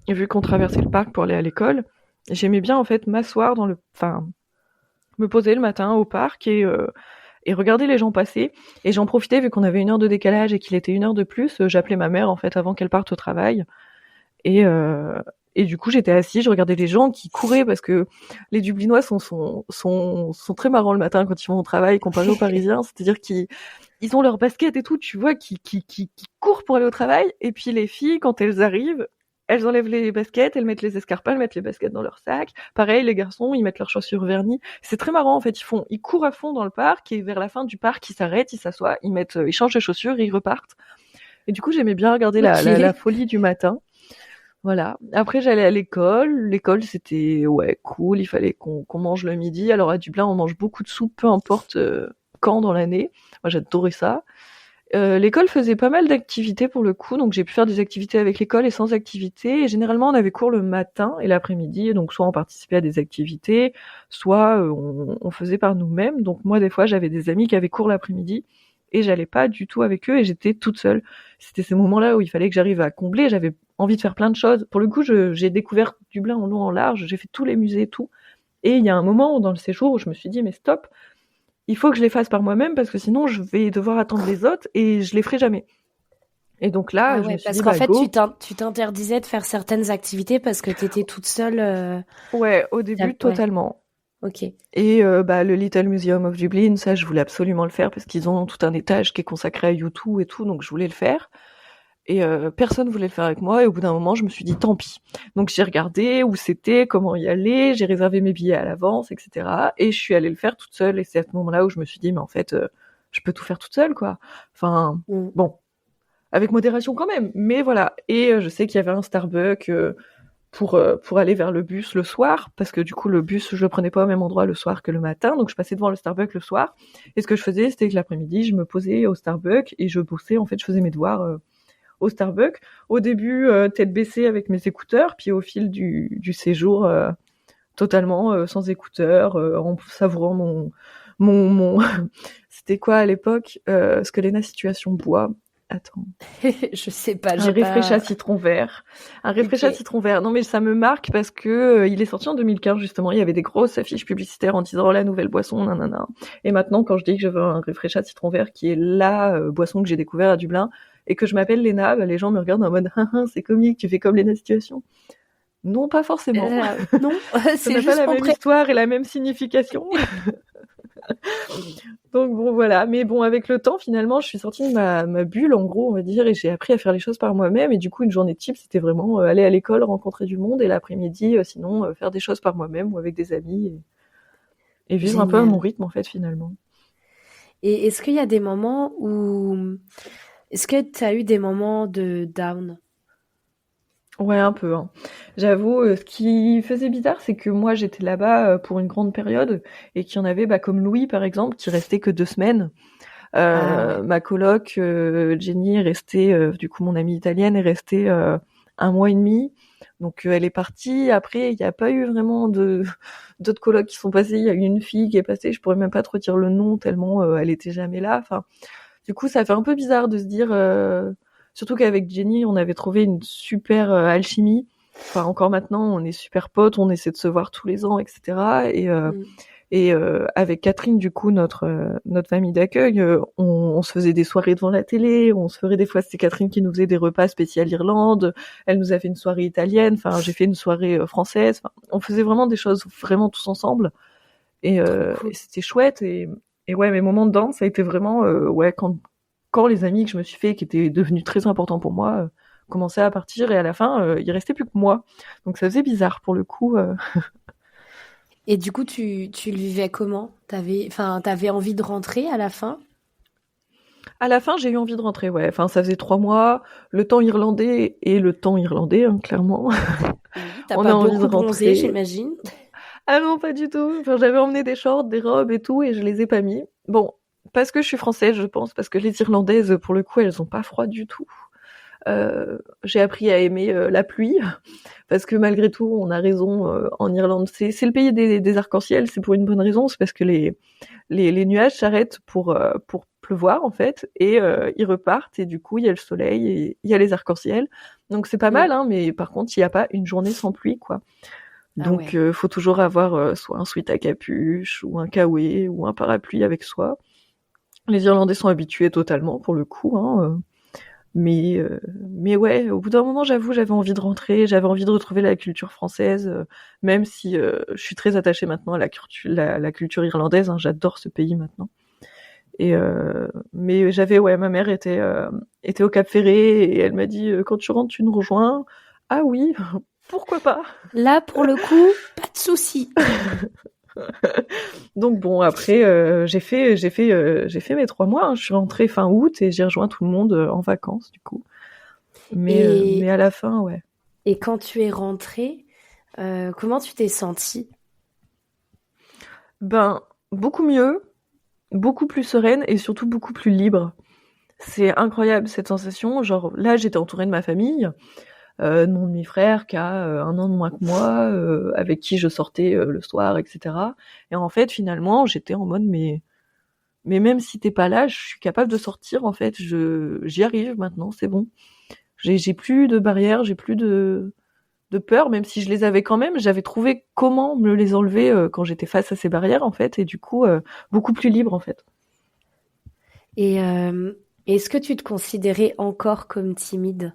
Et vu qu'on traversait le parc pour aller à l'école, j'aimais bien en fait m'asseoir me poser le matin au parc et regarder les gens passer. Et j'en profitais, vu qu'on avait 1 heure de décalage et qu'il était 1 heure de plus, j'appelais ma mère en fait avant qu'elle parte au travail. Et du coup, j'étais assise, je regardais les gens qui couraient parce que les Dublinois sont très marrants le matin quand ils vont au travail comparé aux Parisiens. C'est-à-dire qu'ils ont leurs baskets et tout, tu vois, qui courent pour aller au travail. Et puis les filles, quand elles arrivent, elles enlèvent les baskets, elles mettent les escarpins, elles mettent les baskets dans leur sac. Pareil, les garçons, ils mettent leurs chaussures vernis. C'est très marrant en fait. Ils courent à fond dans le parc et vers la fin du parc, ils s'arrêtent, ils s'assoient, ils changent de chaussures, et ils repartent. Et du coup, j'aimais bien regarder la folie du matin. Voilà. Après, j'allais à l'école. L'école, c'était cool. Il fallait qu'on mange le midi. Alors à Dublin, on mange beaucoup de soupe, peu importe quand dans l'année. Moi, j'adorais ça. L'école faisait pas mal d'activités pour le coup, donc j'ai pu faire des activités avec l'école et sans activités. Et généralement, on avait cours le matin et l'après-midi, donc soit on participait à des activités, soit on faisait par nous-mêmes. Donc moi, des fois, j'avais des amis qui avaient cours l'après-midi et j'allais pas du tout avec eux et j'étais toute seule. C'était ces moments-là où il fallait que j'arrive à combler. J'avais envie de faire plein de choses. Pour le coup, j'ai découvert Dublin en long en large. J'ai fait tous les musées et tout. Et il y a un moment dans le séjour où je me suis dit mais stop. Il faut que je les fasse par moi-même parce que sinon je vais devoir attendre les autres et je les ferai jamais. Et donc là, je me suis dit, parce qu'en go. fait, tu t'interdisais de faire certaines activités parce que t'étais toute seule. Ouais, au début, totalement. Ok. Et le Little Museum of Dublin, ça, je voulais absolument le faire parce qu'ils ont tout un étage qui est consacré à U2 et tout, donc je voulais le faire. Et personne voulait le faire avec moi. Et au bout d'un moment, je me suis dit, tant pis. Donc j'ai regardé où c'était, comment y aller, j'ai réservé mes billets à l'avance, etc. Et je suis allée le faire toute seule. Et c'est à ce moment-là où je me suis dit, mais en fait, je peux tout faire toute seule, quoi. Enfin, bon, avec modération quand même. Mais voilà. Et je sais qu'il y avait un Starbucks pour aller vers le bus le soir, parce que du coup, le bus, je le prenais pas au même endroit le soir que le matin. Donc je passais devant le Starbucks le soir. Et ce que je faisais, c'était que l'après-midi, je me posais au Starbucks et je bossais. En fait, je faisais mes devoirs au Starbucks. Au début, tête baissée avec mes écouteurs, puis au fil du séjour, totalement sans écouteurs, en savourant mon c'était quoi à l'époque ce que Lena Situation boit. Attends. Je sais pas. Un réfréchissant citron vert. Un réfréchissant citron vert. Non mais ça me marque parce que il est sorti en 2015 justement. Il y avait des grosses affiches publicitaires en disant la nouvelle boisson, nanana. Et maintenant, quand je dis que je veux un réfréchissant citron vert, qui est la boisson que j'ai découvert à Dublin, et que je m'appelle Lena, les gens me regardent en mode c'est comique, tu fais comme Lena Situation. Non, pas forcément. Non, ça n'a pas la même histoire et la même signification. Donc bon, voilà. Mais bon, avec le temps, finalement, je suis sortie de ma bulle, en gros, on va dire, et j'ai appris à faire les choses par moi-même. Et du coup, une journée type, c'était vraiment aller à l'école, rencontrer du monde, et l'après-midi, sinon, faire des choses par moi-même ou avec des amis, et vivre un peu à mon rythme, en fait, finalement. Et est-ce qu'il y a des moments où... Est-ce que tu as eu des moments de down? Ouais, un peu. Hein. J'avoue, ce qui faisait bizarre, c'est que moi, j'étais là-bas pour une grande période et qu'il y en avait, comme Louis, par exemple, qui restait que 2 semaines. Ma coloc, Jenny, est restée, du coup, mon amie italienne, est restée 1 mois et demi. Donc, elle est partie. Après, il n'y a pas eu vraiment d'autres colocs qui sont passés. Il y a eu une fille qui est passée. Je pourrais même pas te redire le nom tellement elle était jamais là. Enfin, du coup, ça fait un peu bizarre de se dire... Surtout qu'avec Jenny, on avait trouvé une super alchimie. Enfin, encore maintenant, on est super potes, on essaie de se voir tous les ans, etc. Et avec Catherine, du coup, notre famille d'accueil, on se faisait des soirées devant la télé, on se ferait des fois, c'était Catherine qui nous faisait des repas spécial Irlande, elle nous a fait une soirée italienne, enfin, j'ai fait une soirée française. Enfin, on faisait vraiment des choses vraiment tous ensemble. Et c'était chouette. Et ouais, mes moments de danse, ça a été vraiment, quand les amis que je me suis fait, qui étaient devenus très importants pour moi, commençaient à partir, et à la fin, il restait plus que moi. Donc ça faisait bizarre pour le coup. Et du coup, tu le vivais comment? T'avais envie de rentrer à la fin? À la fin, j'ai eu envie de rentrer, ouais. Enfin, ça faisait 3 mois. Le temps irlandais et le temps irlandais, hein, clairement. Oui, t'as pas beaucoup bronzé, j'imagine. Ah non, pas du tout. Enfin, j'avais emmené des shorts, des robes et tout, et je les ai pas mis. Bon, parce que je suis française, je pense, parce que les Irlandaises, pour le coup, elles ont pas froid du tout. J'ai appris à aimer la pluie parce que malgré tout, on a raison. En Irlande, c'est le pays des arcs-en-ciel. C'est pour une bonne raison. C'est parce que les nuages s'arrêtent pour pleuvoir en fait et ils repartent et du coup il y a le soleil et il y a les arcs-en-ciel. Donc c'est pas mal, hein, mais par contre il n'y a pas une journée sans pluie quoi. Donc faut toujours avoir soit un sweat à capuche ou un kawaii ou un parapluie avec soi. Les Irlandais sont habitués totalement pour le coup, hein. Mais ouais, au bout d'un moment, j'avoue, j'avais envie de rentrer, j'avais envie de retrouver la culture française, même si je suis très attachée maintenant à la culture irlandaise, hein, j'adore ce pays maintenant. Mais ma mère était au Cap Ferré et elle m'a dit quand tu rentres, tu nous rejoins. Ah oui, pourquoi pas. Là, pour le coup, pas de souci. Donc bon, après, j'ai fait mes 3 mois. Hein. Je suis rentrée fin août et j'ai rejoint tout le monde en vacances du coup. Mais à la fin, ouais. Et quand tu es rentrée, comment tu t'es sentie? Ben, beaucoup mieux, beaucoup plus sereine et surtout beaucoup plus libre. C'est incroyable cette sensation. Genre là, j'étais entourée de ma famille, de mon demi-frère qui a 1 an de moins que moi, avec qui je sortais le soir, etc. Et en fait, finalement, j'étais en mode mais même si t'es pas là, je suis capable de sortir en fait. J'y arrive maintenant, c'est bon. J'ai plus de barrières, j'ai plus de peur, même si je les avais quand même. J'avais trouvé comment me les enlever quand j'étais face à ces barrières en fait, et du coup beaucoup plus libre en fait. Et est-ce que tu te considérais encore comme timide?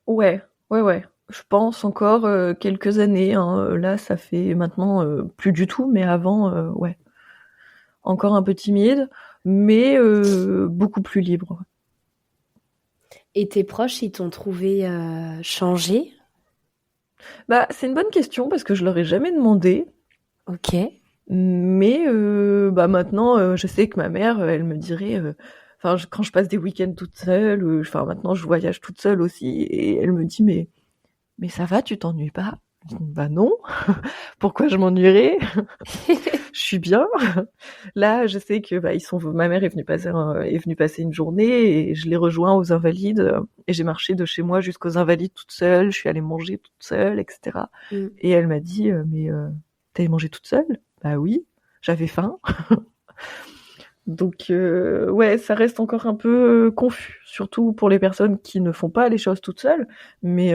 Ouais. Je pense encore quelques années. Hein. Là, ça fait maintenant plus du tout, mais avant, ouais. Encore un peu timide, mais beaucoup plus libre. Et tes proches, ils t'ont trouvé changé? Bah, c'est une bonne question parce que je leur ai jamais demandé. Ok. Mais bah maintenant, je sais que ma mère, elle me dirait, enfin, quand je passe des week-ends toute seule, enfin maintenant je voyage toute seule aussi, et elle me dit mais ça va, tu t'ennuies pas? Je dis, bah non, pourquoi je m'ennuierais? Je suis bien. Là, je sais que bah ma mère est venue passer une journée et je l'ai rejoint aux Invalides et j'ai marché de chez moi jusqu'aux Invalides toute seule. Je suis allée manger toute seule, etc. Et elle m'a dit mais t'allais manger toute seule? Bah oui, j'avais faim. Donc ouais, ça reste encore un peu confus, surtout pour les personnes qui ne font pas les choses toutes seules. Mais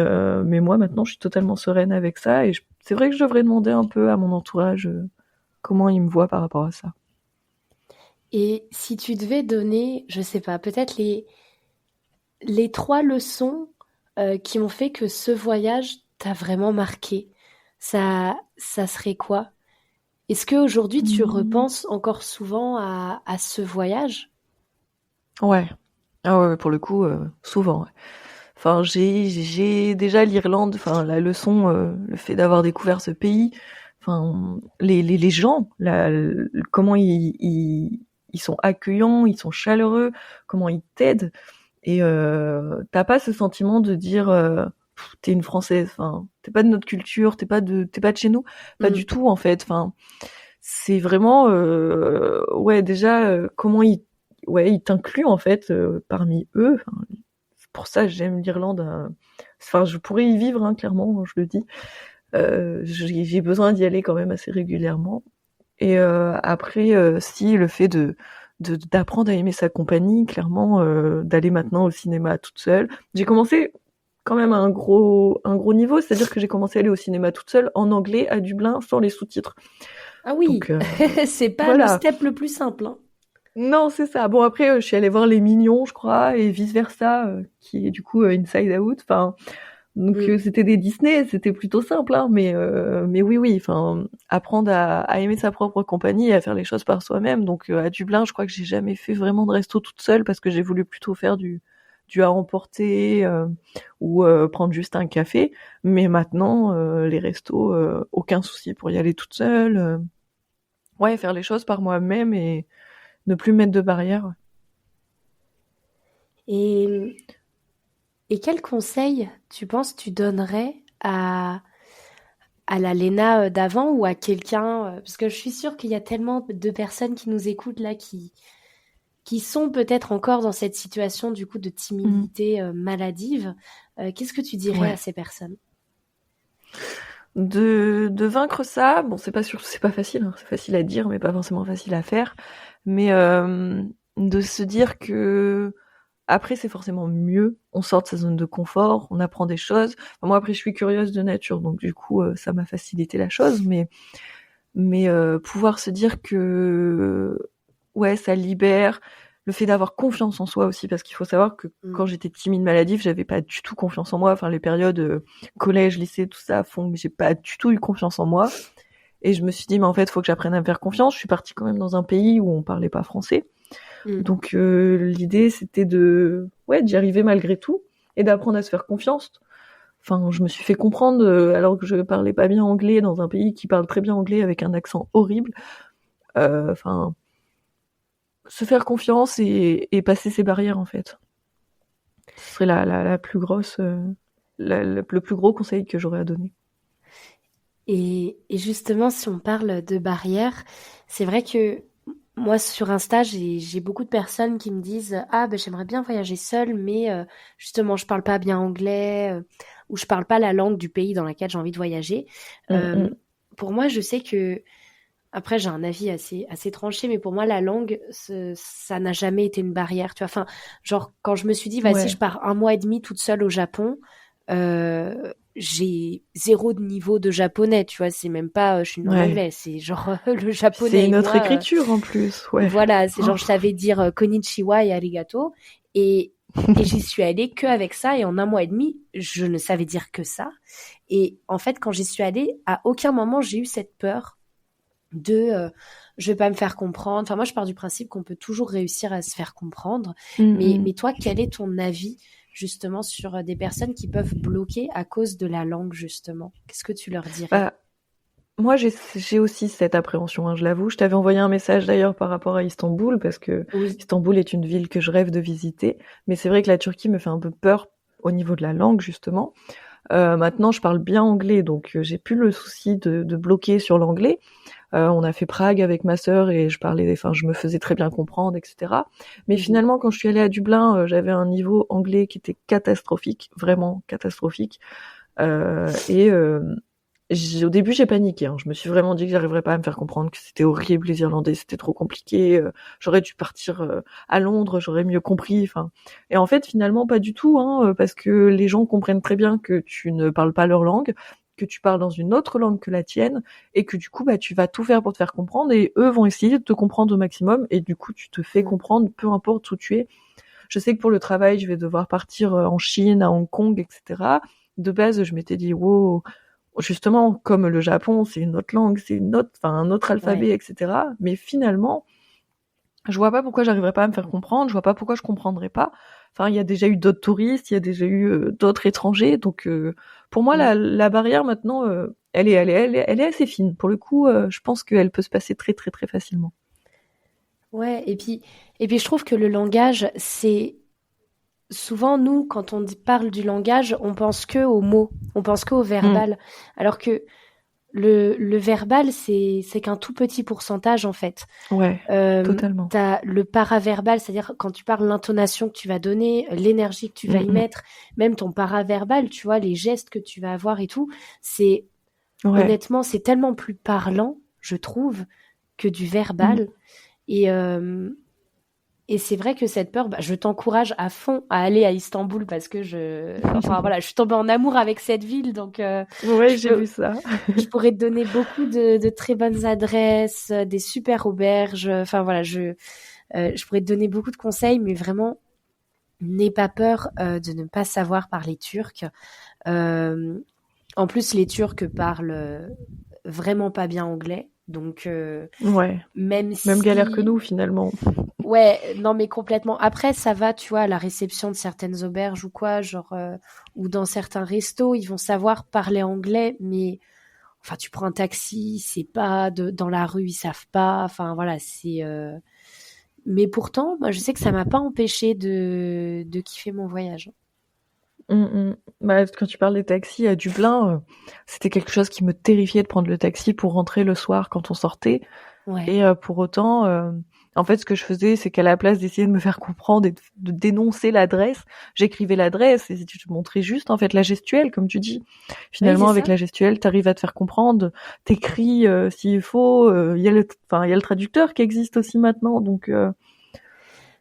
moi maintenant, je suis totalement sereine avec ça et c'est vrai que je devrais demander un peu à mon entourage comment ils me voient par rapport à ça. Et si tu devais donner, je sais pas, peut-être les 3 leçons qui ont fait que ce voyage t'a vraiment marqué, ça serait quoi? Est-ce qu'aujourd'hui tu repenses encore souvent à ce voyage? Ouais. Ah ouais, pour le coup, souvent. Ouais. Enfin, j'ai déjà l'Irlande, enfin la leçon, le fait d'avoir découvert ce pays, enfin les gens, comment ils sont accueillants, ils sont chaleureux, comment ils t'aident, et t'as pas ce sentiment de dire t'es une Française, enfin t'es pas de notre culture, t'es pas de chez nous, pas du tout en fait. Enfin c'est vraiment ouais déjà comment ils t'incluent en fait parmi eux. Enfin, c'est pour ça que j'aime l'Irlande. Enfin, je pourrais y vivre, hein, clairement, je le dis. J'ai besoin d'y aller quand même assez régulièrement. Et après, si le fait d'apprendre à aimer sa compagnie, clairement, d'aller maintenant au cinéma toute seule. J'ai commencé quand même à un gros niveau, c'est-à-dire que j'ai commencé à aller au cinéma toute seule en anglais à Dublin sans les sous-titres. Ah oui, donc, c'est pas voilà. le step le plus simple. Hein. Non, c'est ça. Bon, après, je suis allée voir Les Mignons, je crois, et vice-versa, qui est du coup Inside Out. Enfin, donc c'était des Disney, c'était plutôt simple, hein, mais oui, enfin, apprendre à aimer sa propre compagnie et à faire les choses par soi-même. Donc à Dublin, je crois que j'ai jamais fait vraiment de resto toute seule parce que j'ai voulu plutôt faire du à emporter ou prendre juste un café. Mais maintenant, les restos, aucun souci pour y aller toute seule. Ouais, faire les choses par moi-même et ne plus mettre de barrières. Et quel conseil, tu penses, tu donnerais à la Léna d'avant ou à quelqu'un parce que je suis sûre qu'il y a tellement de personnes qui nous écoutent là qui sont peut-être encore dans cette situation du coup de timidité maladive. Qu'est-ce que tu dirais à ces personnes? De vaincre ça, bon, c'est pas facile, hein, c'est facile à dire, mais pas forcément facile à faire. Mais de se dire que après, c'est forcément mieux. On sort de sa zone de confort, on apprend des choses. Enfin, moi, après, je suis curieuse de nature, donc du coup, ça m'a facilité la chose. Mais pouvoir se dire que ouais, ça libère. Le fait d'avoir confiance en soi aussi, parce qu'il faut savoir que quand j'étais timide maladive, j'avais pas du tout confiance en moi. Enfin, les périodes collège, lycée, tout ça font que j'ai pas du tout eu confiance en moi. Et je me suis dit, mais en fait, faut que j'apprenne à me faire confiance. Je suis partie quand même dans un pays où on parlait pas français. Donc l'idée, c'était d'y arriver malgré tout et d'apprendre à se faire confiance. Enfin, je me suis fait comprendre alors que je parlais pas bien anglais dans un pays qui parle très bien anglais avec un accent horrible. Enfin, se faire confiance et passer ses barrières en fait. Ce serait la plus grosse, le plus gros conseil que j'aurais à donner. Et justement, si on parle de barrières, c'est vrai que moi, sur Insta, j'ai beaucoup de personnes qui me disent « Ah, ben j'aimerais bien voyager seule, mais justement, je parle pas bien anglais ou je parle pas la langue du pays dans lequel j'ai envie de voyager. » Pour moi, je sais que après, j'ai un avis assez tranché, mais pour moi, la langue, ça n'a jamais été une barrière. Tu vois, enfin, genre, quand je me suis dit, vas-y, je pars 1 mois et demi toute seule au Japon, j'ai 0 de niveau de japonais, tu vois, c'est même pas, je suis une anglais, c'est genre le japonais. C'est une autre écriture en plus, ouais. Voilà, c'est genre, je savais dire konnichiwa et arigato, et j'y suis allée que avec ça, et en 1 mois et demi, je ne savais dire que ça. Et en fait, quand j'y suis allée, à aucun moment j'ai eu cette peur de je vais pas me faire comprendre. Enfin, moi, je pars du principe qu'on peut toujours réussir à se faire comprendre. Mais toi, quel est ton avis justement sur des personnes qui peuvent bloquer à cause de la langue, justement? Qu'est-ce que tu leur dirais? Moi, j'ai aussi cette appréhension, hein, je l'avoue. Je t'avais envoyé un message d'ailleurs par rapport à Istanbul, parce que Istanbul est une ville que je rêve de visiter. Mais c'est vrai que la Turquie me fait un peu peur au niveau de la langue, justement. Maintenant, je parle bien anglais, donc j'ai plus le souci de bloquer sur l'anglais. On a fait Prague avec ma sœur et je me faisais très bien comprendre, etc. Mais finalement, quand je suis allée à Dublin, j'avais un niveau anglais qui était catastrophique, vraiment catastrophique. Au début, j'ai paniqué. Hein. Je me suis vraiment dit que j'arriverais pas à me faire comprendre, que c'était horrible, les Irlandais, c'était trop compliqué. J'aurais dû partir à Londres, j'aurais mieux compris. Enfin, et en fait, finalement, pas du tout, hein, parce que les gens comprennent très bien que tu ne parles pas leur langue, que tu parles dans une autre langue que la tienne, et que du coup, tu vas tout faire pour te faire comprendre, et eux vont essayer de te comprendre au maximum, et du coup, tu te fais comprendre, peu importe où tu es. Je sais que pour le travail, je vais devoir partir en Chine, à Hong Kong, etc. De base, je m'étais dit, wow. Justement, comme le Japon, c'est une autre langue, c'est un autre alphabet, etc. Mais finalement, je vois pas pourquoi j'arriverais pas à me faire comprendre, je vois pas pourquoi je comprendrais pas. Enfin, il y a déjà eu d'autres touristes, il y a déjà eu d'autres étrangers, donc pour moi, la barrière maintenant, elle est assez fine. Pour le coup, je pense qu'elle peut se passer très très très facilement. Ouais, et puis je trouve que le langage, c'est souvent, nous, quand on parle du langage, on pense que aux mots, on pense que au verbal, alors que le verbal, c'est qu'un tout petit pourcentage, en fait. Ouais, totalement. T'as le paraverbal, c'est-à-dire quand tu parles, l'intonation que tu vas donner, l'énergie que tu vas y mettre, même ton paraverbal, tu vois, les gestes que tu vas avoir et tout, c'est honnêtement, c'est tellement plus parlant, je trouve, que du verbal. Et c'est vrai que cette peur, je t'encourage à fond à aller à Istanbul parce que je suis tombée en amour avec cette ville, donc j'ai vu ça. Je pourrais te donner beaucoup de très bonnes adresses, des super auberges. Enfin voilà, je pourrais te donner beaucoup de conseils, mais vraiment, n'aie pas peur de ne pas savoir parler turc. En plus, les Turcs parlent vraiment pas bien anglais. Donc, même galère que nous, finalement. Ouais, non, mais complètement. Après, ça va, tu vois, à la réception de certaines auberges ou quoi, genre, ou dans certains restos, ils vont savoir parler anglais, mais, enfin, tu prends un taxi, c'est pas dans la rue, ils savent pas, enfin, voilà, c'est... Mais pourtant, moi, je sais que ça m'a pas empêché de kiffer mon voyage. Quand tu parles des taxis à Dublin, c'était quelque chose qui me terrifiait de prendre le taxi pour rentrer le soir quand on sortait. Ouais. Et pour autant, En fait, ce que je faisais, c'est qu'à la place d'essayer de me faire comprendre et de dénoncer l'adresse, j'écrivais l'adresse et tu te montrais juste, en fait, la gestuelle, comme tu dis. Oui, Finalement, c'est avec ça. la gestuelle, t'arrives à te faire comprendre, t'écris s'il faut. Il y a le traducteur qui existe aussi maintenant, donc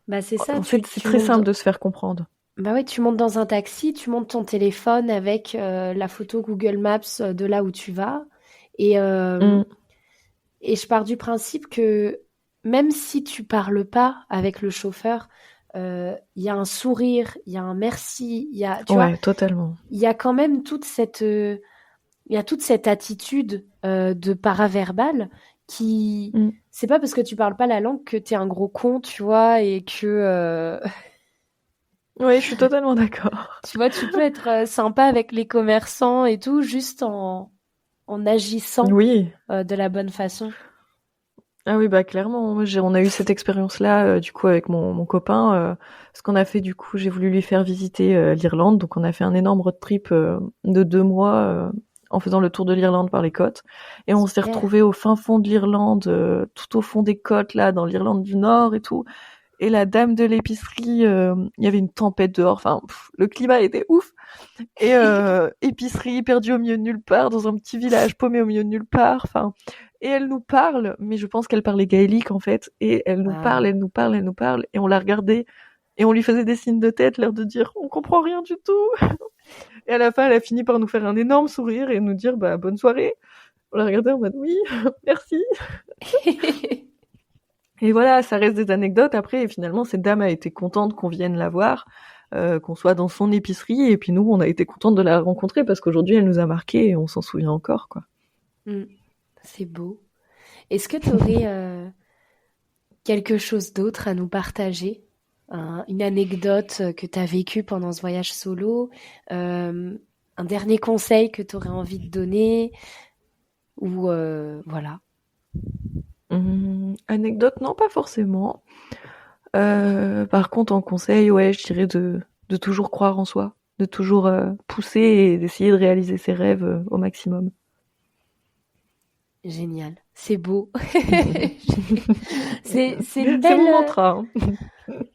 Bah, c'est ça, en fait, c'est tu très montes simple de se faire comprendre. bah ouais, tu montes dans un taxi, tu montes ton téléphone avec la photo Google Maps de là où tu vas. Et, euh, Mm. et je pars du principe que même si tu parles pas avec le chauffeur, il y a un sourire, il y a un merci, tu vois, Ouais, totalement. il y a quand même il y a toute cette attitude de paraverbal qui, Mm. c'est pas parce que tu parles pas la langue que t'es un gros con, tu vois, et que, Ouais, je suis totalement d'accord. tu vois, tu peux être sympa avec les commerçants et tout, juste en agissant Oui. de la bonne façon. Ah oui, bah clairement, on a eu cette expérience-là du coup avec mon copain. Ce qu'on a fait du coup, j'ai voulu lui faire visiter l'Irlande, donc on a fait un énorme road trip de 2 mois en faisant le tour de l'Irlande par les côtes, et on s'est Super. retrouvé au fin fond de l'Irlande, tout au fond des côtes là, dans l'Irlande du Nord et tout. Et la dame de l'épicerie, il y avait une tempête dehors, enfin le climat était ouf. Et épicerie perdue au milieu de nulle part, dans un petit village paumé au milieu de nulle part. Enfin, et elle nous parle, mais je pense qu'elle parlait gaélique en fait. Et elle nous parle, Ah. elle nous parle, elle nous parle. Et on la regardait et on lui faisait des signes de tête, l'air de dire on comprend rien du tout. Et à la fin, elle a fini par nous faire un énorme sourire et nous dire bah bonne soirée. On la regardait en mode oui, merci. Et voilà, ça reste des anecdotes. Après, et finalement, cette dame a été contente qu'on vienne la voir, qu'on soit dans son épicerie. Et puis nous, on a été contente de la rencontrer parce qu'aujourd'hui, elle nous a marqué et on s'en souvient encore, quoi. Mm. C'est beau. Est-ce que tu aurais quelque chose d'autre à nous partager? Une anecdote que tu as vécue pendant ce voyage solo? Euh, un dernier conseil que tu aurais envie de donner? Ou voilà. Anecdote, non, pas forcément. Par contre, en conseil, ouais, je dirais de toujours croire en soi, de toujours pousser et d'essayer de réaliser ses rêves au maximum. Génial. C'est beau. C'est une C'est mon belle. mantra, hein.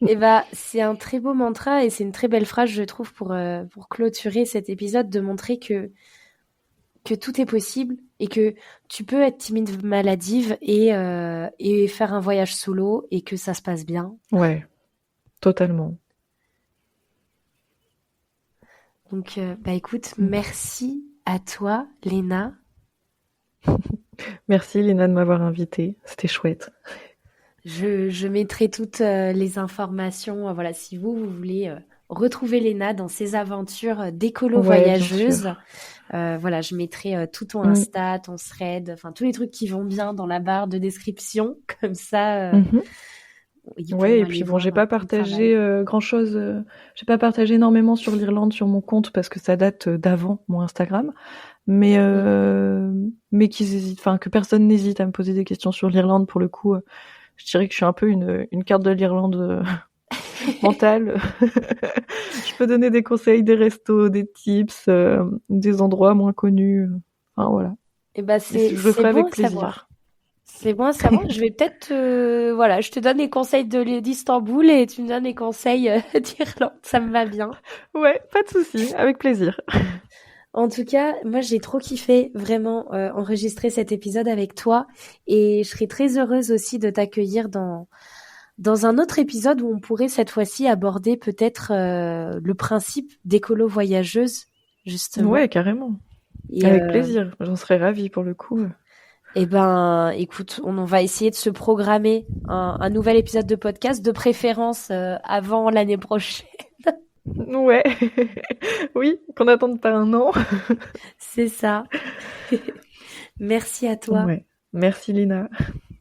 Eh ben, c'est un très beau mantra et c'est une très belle phrase, je trouve, pour clôturer cet épisode, de montrer que tout est possible et que tu peux être timide maladive et faire un voyage solo et que ça se passe bien. Ouais, totalement. Donc, bah écoute, merci à toi, Léna. Merci Lina de m'avoir invitée, c'était chouette. Je mettrai toutes les informations. Voilà, si vous voulez retrouver Léna dans ses aventures d'écolo Ouais, bien voyageuse, sûr. voilà, je mettrai tout ton Mm. Insta, ton thread, enfin tous les trucs qui vont bien dans la barre de description. Comme ça, Mhm. ils Ouais, pourront et aller puis bon, j'ai voir pas ton travail. partagé grand-chose, j'ai pas partagé énormément sur l'Irlande sur mon compte parce que ça date d'avant mon Instagram, mais Mm. qu'ils hésitent, enfin que personne n'hésite à me poser des questions sur l'Irlande pour le coup. Je dirais que je suis un peu une carte de l'Irlande mentale. Je peux donner des conseils, des restos, des tips, des endroits moins connus. Enfin voilà. Et ben Et c'est je le c'est ferai bon avec à savoir. plaisir. C'est bon à savoir. Je vais peut-être voilà, je te donne les conseils d'Istanbul et tu me donnes les conseils d'Irlande. Ça me va bien. Ouais, pas de souci, avec plaisir. En tout cas, moi j'ai trop kiffé vraiment enregistrer cet épisode avec toi et je serais très heureuse aussi de t'accueillir dans un autre épisode où on pourrait cette fois-ci aborder peut-être le principe d'écolo voyageuse justement. Ouais, carrément. Et Avec plaisir. J'en serais ravie pour le coup. eh ben, écoute, on va essayer de se programmer un nouvel épisode de podcast, de préférence avant l'année prochaine. Ouais. Oui, qu'on attende pas un an. C'est ça. Merci à toi. Ouais. Merci Lina.